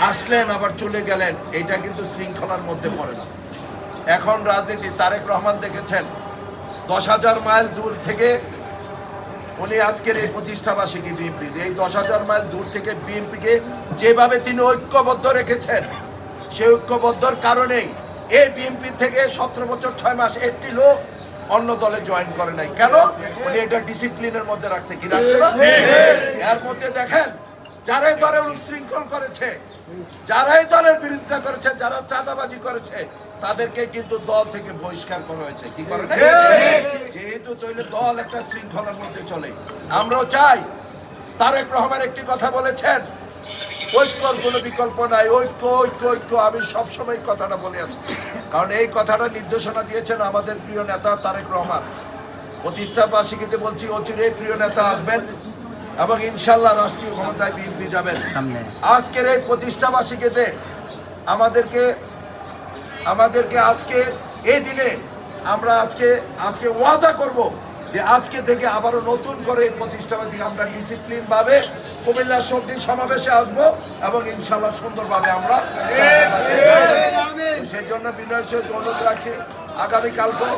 আসলেন আবার চলে গেলেন, এটা কিন্তু শৃঙ্খলার মধ্যে পড়ে না। এখন রাজনীতি, তারেক রহমান দেখেছেন 10,000 মাইল দূর থেকে উনি আজকের এই প্রতিষ্ঠাবার্ষিকী বিএনপি, এই 10,000 মাইল দূর থেকে বিএনপিকে যেভাবে তিনি ঐক্যবদ্ধ রেখেছেন, সেই ঐক্যবদ্ধর কারণেই এই বিএনপি থেকে 17 বছর 6 মাস একটি লোক অন্য দলে জয়েন করে নাই। কেন? উনি এটা ডিসিপ্লিনের মধ্যে রাখছে, কি রাখছে না? এর মধ্যে দেখেন, যারাই দলের উচ্ছৃঙ্খল করেছে, যারাই দলের বিরোধিতা করেছে, যারা চাঁদাবাজি করেছে, তাদেরকে কিন্তু দল থেকে বহিষ্কার করা হয়েছে। কি করে না? যেহেতু তৈরি দল একটা শৃঙ্খলার মধ্যে চলে, আমরাও চাই। তারেক রহমান একটি কথা বলেছেন, ঐক্যর কোনো বিকল্প নাই, ঐক্য ঐক্য ঐক্য। আমি সবসময় কথাটা বলে আছি, কারণ এই কথাটা নির্দেশনা দিয়েছেন আমাদের প্রিয় নেতা তারেক রহমান। প্রতিষ্ঠাবার্ষিকীতে বলছি, অচিরেই প্রিয় নেতা আসবেন এবং ইনশাল্লাহ রাষ্ট্রীয় ক্ষমতায় বিএনপি যাবেন। আজকের এই প্রতিষ্ঠাবার্ষিকীতে আমাদেরকে আজকে এই দিনে আমরা আজকে ওয়াদা করব যে আজকে থেকে আবারও নতুন করে এই প্রতিষ্ঠাবার্ষিকী আমরা ডিসিপ্লিন ভাবে কুমিল্লার সবদিন সমাবেশে আসবো এবং ইনশাল্লাহ সুন্দরভাবে আমরা সেই জন্য বিনয়ের সহিত অনুরোধ রাখছি আগামীকালকে